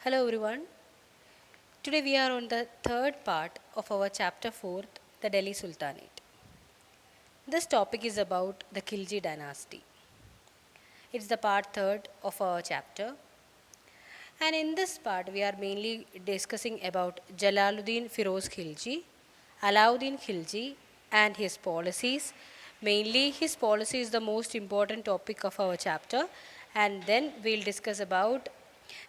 Hello everyone. Today we are on the third part of our chapter 4, the Delhi Sultanate. This topic is about the Khalji Dynasty. It's the part third of our chapter. And in this part we are mainly discussing about Jalaluddin Firoz Khilji, Alauddin Khilji and his policies. Mainly his policy is the most important topic of our chapter, and then we'll discuss about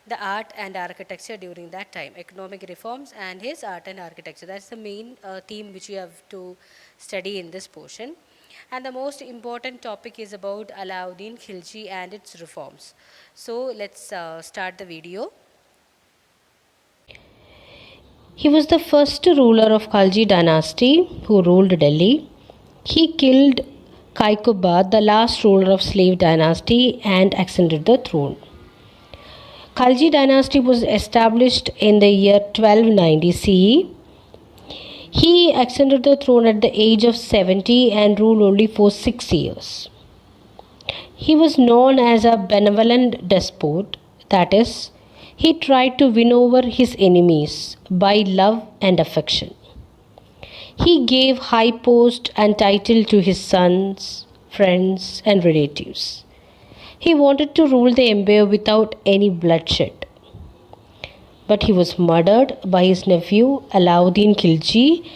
the art and architecture during that time, economic reforms and his art and architecture. That's the main theme which you have to study in this portion. And the most important topic is about Alauddin Khilji and its reforms. So let's start the video. He was the first ruler of Khalji Dynasty who ruled Delhi. He killed Kaikubad, the last ruler of slave dynasty, and ascended the throne. Khalji Dynasty was established in the year 1290 CE. He ascended the throne at the age of 70 and ruled only for 6 years. He was known as a benevolent despot, that is, he tried to win over his enemies by love and affection. He gave high post and title to his sons, friends, and relatives. He wanted to rule the empire without any bloodshed. But he was murdered by his nephew Alauddin Khilji,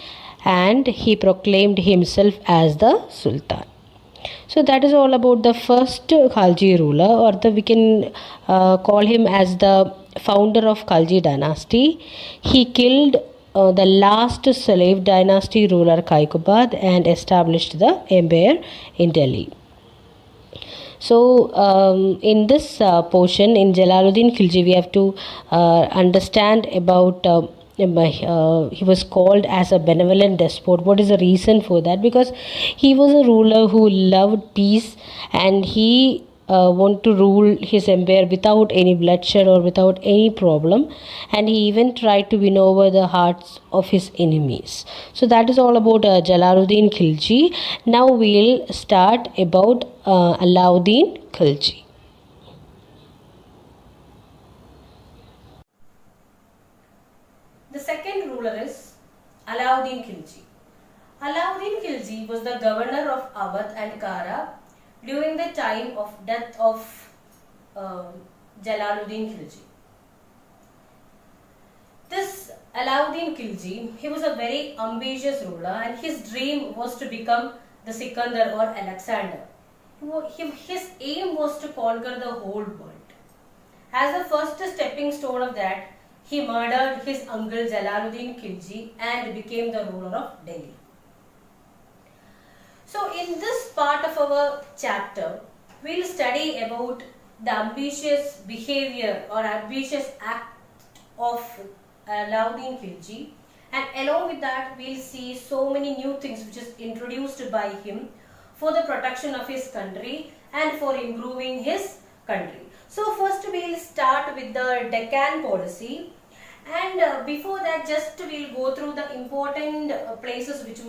and he proclaimed himself as the Sultan. So that is all about the first Khalji ruler, or we can call him as the founder of Khalji Dynasty. He killed the last slave dynasty ruler Kaikubad and established the empire in Delhi. So in this portion in Jalaluddin Khilji, we have to understand about he was called as a benevolent despot. What is the reason for that? Because he was a ruler who loved peace, and he wanted to rule his empire without any bloodshed or without any problem, and he even tried to win over the hearts of his enemies. So that is all about Jalaluddin Khilji. Now we'll start about Alauddin Khilji. The second ruler is Alauddin Khilji. Alauddin Khilji was the governor of Awadh and Kara during the time of death of Jalaluddin Khilji. This Alauddin Khilji, he was a very ambitious ruler, and his dream was to become the Sikandar or Alexander. His aim was to conquer the whole world. As the first stepping stone of that, he murdered his uncle Jalaluddin Khilji and became the ruler of Delhi. So in this part of our chapter, we will study about the ambitious behavior or ambitious act of Alauddin Khilji, and along with that we will see so many new things which is introduced by him for the protection of his country and for improving his country. So first we will start with the Deccan policy, and before that just we will go through the important places which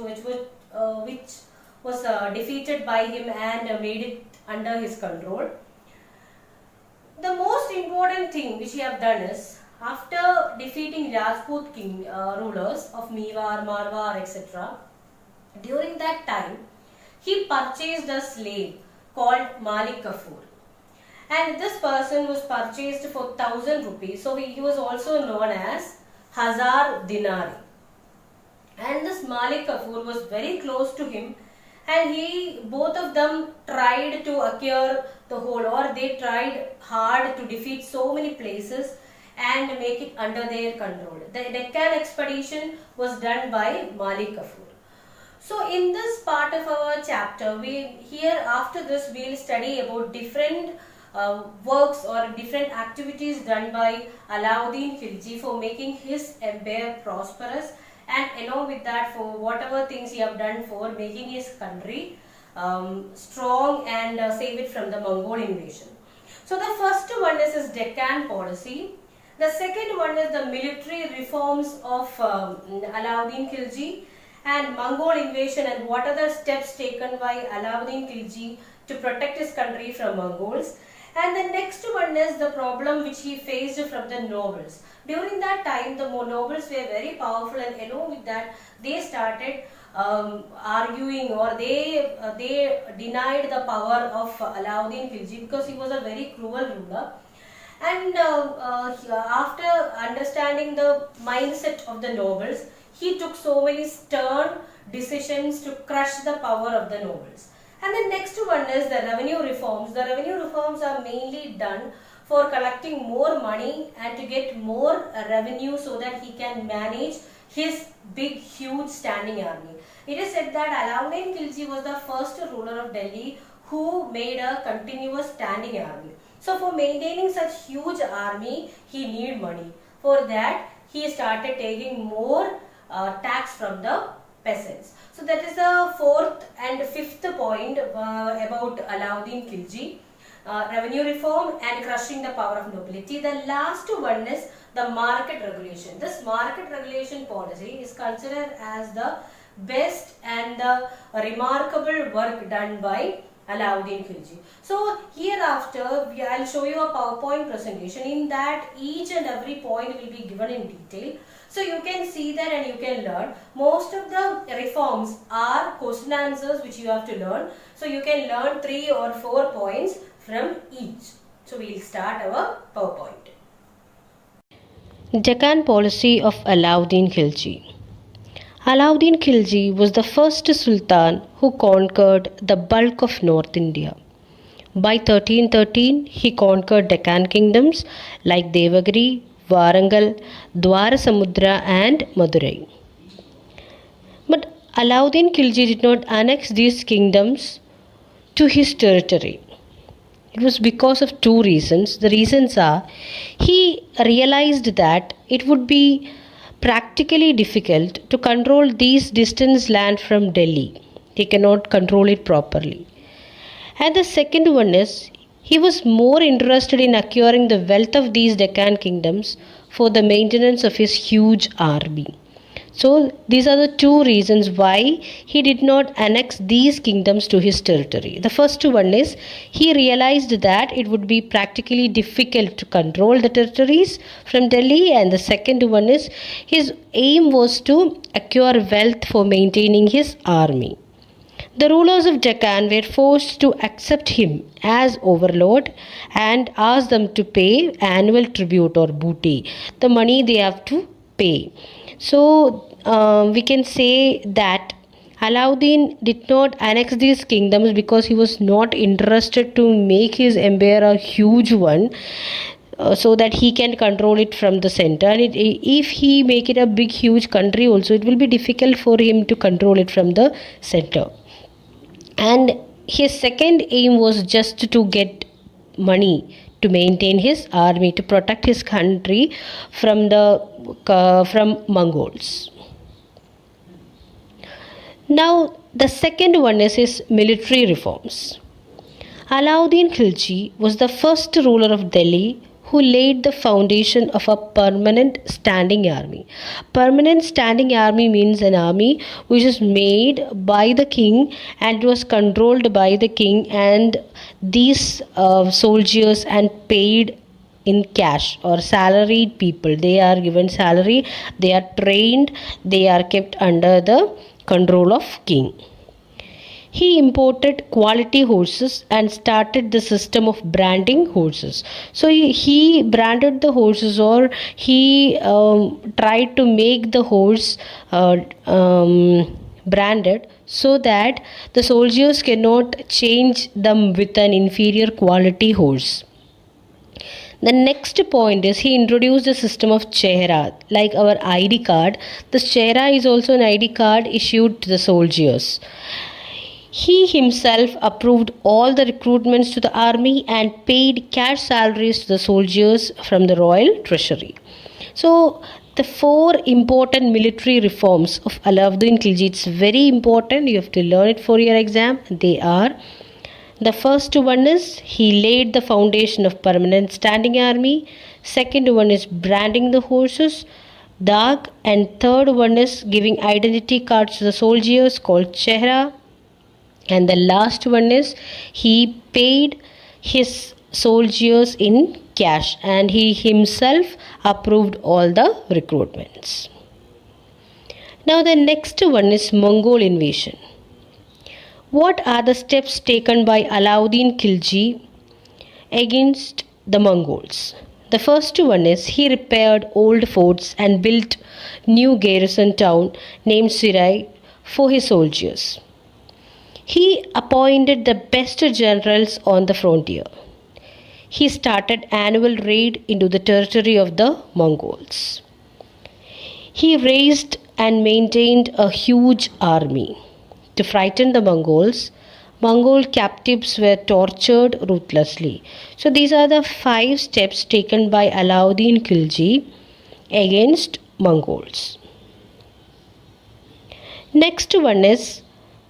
was defeated by him and made it under his control. The most important thing which he have done is, after defeating Rajput rulers of Mewar, Marwar, etc., during that time he purchased a slave called Malik Kafur, and this person was purchased for 1000 rupees. So he was also known as Hazar Dinari, and this Malik Kafur was very close to him, and both of them tried to acquire the whole, or they tried hard to defeat so many places and make it under their control. The Deccan expedition was done by Malik Kafur. So in this part of our chapter, after this we will study about different works or different activities done by Alauddin Khilji for making his empire prosperous, and along with that for whatever things he have done for making his country strong and save it from the Mongol invasion. So the first one is his Deccan policy. The second one is the military reforms of Alauddin Khilji and Mongol invasion, and what are the steps taken by Alauddin Khilji to protect his country from Mongols. And the next one is the problem which he faced from the nobles. During that time, the nobles were very powerful, and along with that, they started arguing, or they denied the power of Alauddin Khilji because he was a very cruel ruler. And after understanding the mindset of the nobles, he took so many stern decisions to crush the power of the nobles. And the next one is the revenue reforms. The revenue reforms are mainly done for collecting more money and to get more revenue so that he can manage his big, huge standing army. It is said that Alauddin Khilji was the first ruler of Delhi who made a continuous standing army. So for maintaining such huge army, he needed money. For that, he started taking more tax from the peasants. So that is the fourth and fifth point about Alauddin Khilji. Revenue reform and crushing the power of nobility. The last one is the market regulation. This market regulation policy is considered as the best and the remarkable work done by Alauddin Khilji. So hereafter I will show you a PowerPoint presentation. In that each and every point will be given in detail. So you can see that and you can learn. Most of the reforms are question answers which you have to learn. So you can learn 3 or 4 points from each. So we will start our PowerPoint. Deccan policy of Alauddin Khilji. Alauddin Khilji was the first sultan who conquered the bulk of North India. By 1313, he conquered Deccan kingdoms like Devagiri, Warangal, Dwarasamudra and Madurai. But Alauddin Khilji did not annex these kingdoms to his territory. It was because of 2 reasons. The reasons are, he realized that it would be practically difficult to control these distant land from Delhi. He cannot control it properly. And the second one is, he was more interested in acquiring the wealth of these Deccan kingdoms for the maintenance of his huge army. So these are the 2 reasons why he did not annex these kingdoms to his territory. The first one is, he realized that it would be practically difficult to control the territories from Delhi, and the second one is, his aim was to acquire wealth for maintaining his army. The rulers of Deccan were forced to accept him as overlord and ask them to pay annual tribute or booty, the money they have to pay. So we can say that Alauddin did not annex these kingdoms because he was not interested to make his empire a huge one, so that he can control it from the center. And if he make it a big huge country also, it will be difficult for him to control it from the center. And his second aim was just to get money to maintain his army, to protect his country from Mongols. Now the second one is his military reforms. Alauddin Khilji was the first ruler of Delhi who laid the foundation of a permanent standing army. Permanent standing army means an army which is made by the king and was controlled by the king, and these soldiers and paid in cash or salaried people. They are given salary, they are trained, they are kept under the control of king. He imported quality horses and started the system of branding horses. So he branded the horses, or he tried to make the horse branded so that the soldiers cannot change them with an inferior quality horse. The next point is, he introduced the system of chehra, like our ID card. The chehra is also an ID card issued to the soldiers. He himself approved all the recruitments to the army and paid cash salaries to the soldiers from the royal treasury. So the 4 important military reforms of Alauddin Khilji, it's very important, you have to learn it for your exam. They are, the first one is, he laid the foundation of permanent standing army. Second one is branding the horses, dag, and third one is giving identity cards to the soldiers called chehra. And the last one is, he paid his soldiers in cash, and he himself approved all the recruitments. Now the next one is Mongol invasion. What are the steps taken by Alauddin Khilji against the Mongols? The first one is he repaired old forts and built new garrison town named Sirai for his soldiers. He appointed the best generals on the frontier. He started annual raid into the territory of the Mongols. He raised and maintained a huge army. To frighten the Mongols, Mongol captives were tortured ruthlessly. So these are the 5 steps taken by Alauddin Khilji against Mongols. Next one is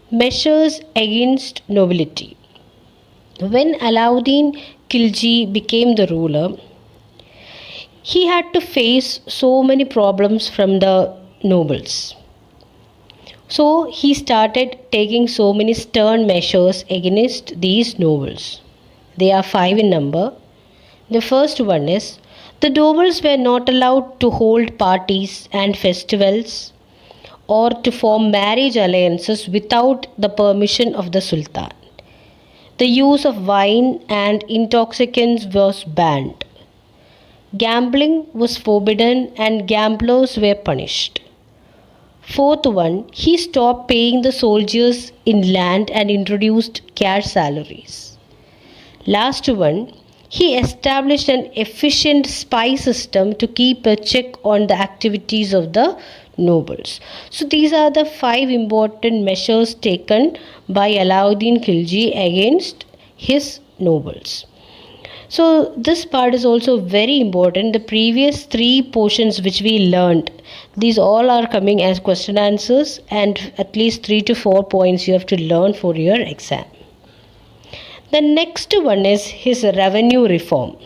measures against nobility. When Alauddin Khilji became the ruler, he had to face so many problems from the nobles. So he started taking so many stern measures against these nobles. They are 5 in number. The first one is the nobles were not allowed to hold parties and festivals or to form marriage alliances without the permission of the Sultan. The use of wine and intoxicants was banned. Gambling was forbidden and gamblers were punished. Fourth one, he stopped paying the soldiers in land and introduced cash salaries. Last one, he established an efficient spy system to keep a check on the activities of the nobles. So these are the 5 important measures taken by Alauddin Khilji against his nobles. So this part is also very important. The previous 3 portions which we learned, these all are coming as question answers, and at least 3 to 4 points you have to learn for your exam. The next one is his revenue reform.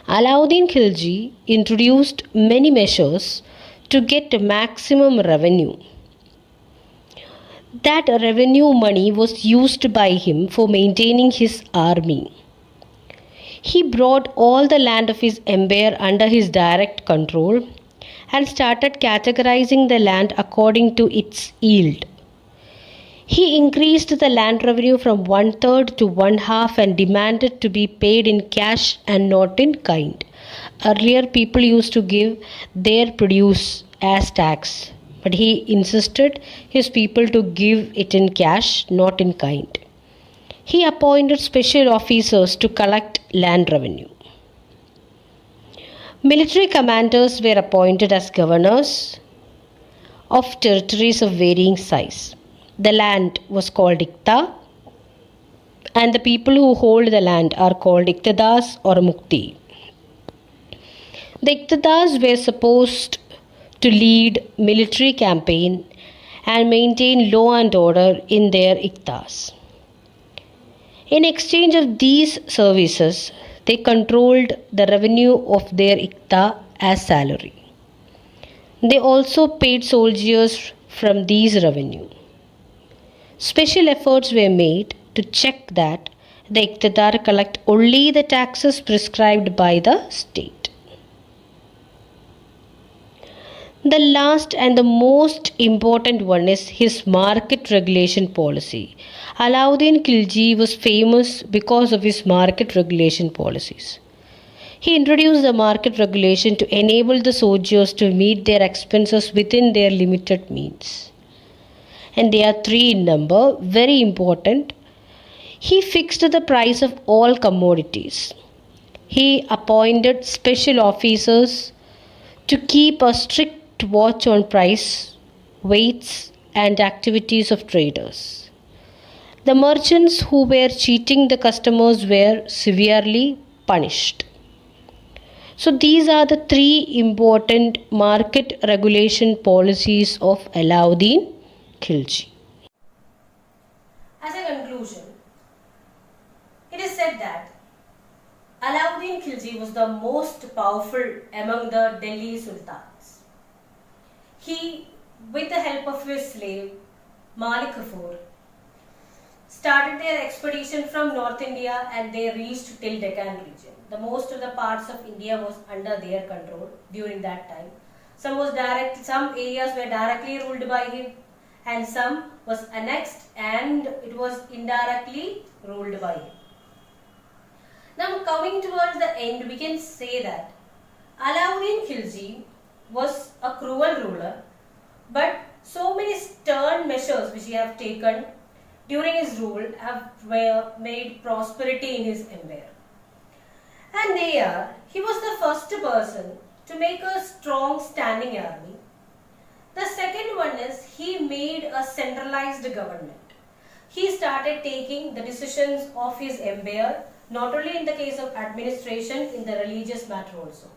Alauddin Khilji introduced many measures to get maximum revenue. That revenue money was used by him for maintaining his army. He brought all the land of his empire under his direct control and started categorizing the land according to its yield. He increased the land revenue from 1/3 to 1/2 and demanded to be paid in cash and not in kind. Earlier, people used to give their produce as tax, but he insisted his people to give it in cash, not in kind. He appointed special officers to collect land revenue. Military commanders were appointed as governors of territories of varying size. The land was called Ikta, and the people who hold the land are called Iktadas or Mukti. The Iktadas were supposed to lead military campaign and maintain law and order in their Iktas. In exchange of these services, they controlled the revenue of their Ikta as salary. They also paid soldiers from these revenue. Special efforts were made to check that the Iqtidar collect only the taxes prescribed by the state. The last and the most important one is his market regulation policy. Alauddin Khilji was famous because of his market regulation policies. He introduced the market regulation to enable the soldiers to meet their expenses within their limited means. And they are 3 in number, very important. He fixed the price of all commodities. He appointed special officers to keep a strict watch on price, weights, and activities of traders. The merchants who were cheating the customers were severely punished. So these are the 3 important market regulation policies of Alauddin Khilji. As a conclusion, it is said that Alauddin Khilji was the most powerful among the Delhi sultans. He, with the help of his slave Malik Kafur, started their expedition from North India and they reached till Deccan region. The most of the parts of India was under their control during that time. Some areas were directly ruled by him and some was annexed and it was indirectly ruled by him. Now coming towards the end, we can say that Alauddin Khilji was a cruel ruler, but so many stern measures which he have taken during his rule have made prosperity in his empire. And he was the first person to make a strong standing army. The second one is he made a centralized government. He started taking the decisions of his empire, not only in the case of administration, in the religious matter also.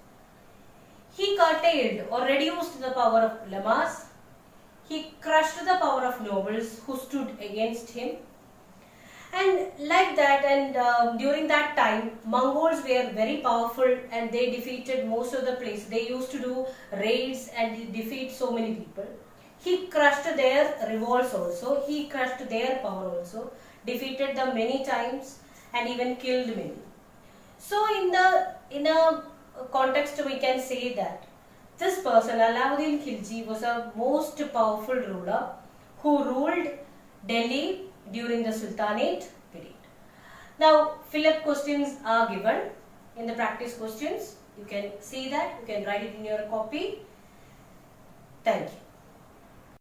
He curtailed or reduced the power of ulamas. He crushed the power of nobles who stood against him. And like that, and during that time, Mongols were very powerful and they defeated most of the places. They used to do raids and defeat so many people. He crushed their revolts also. He crushed their power also. Defeated them many times and even killed many. So in a context, we can say that this person, Alauddin Khilji, was a most powerful ruler who ruled Delhi during the Sultanate period. Now, fill-up questions are given in the practice questions. You can see that, you can write it in your copy. Thank you.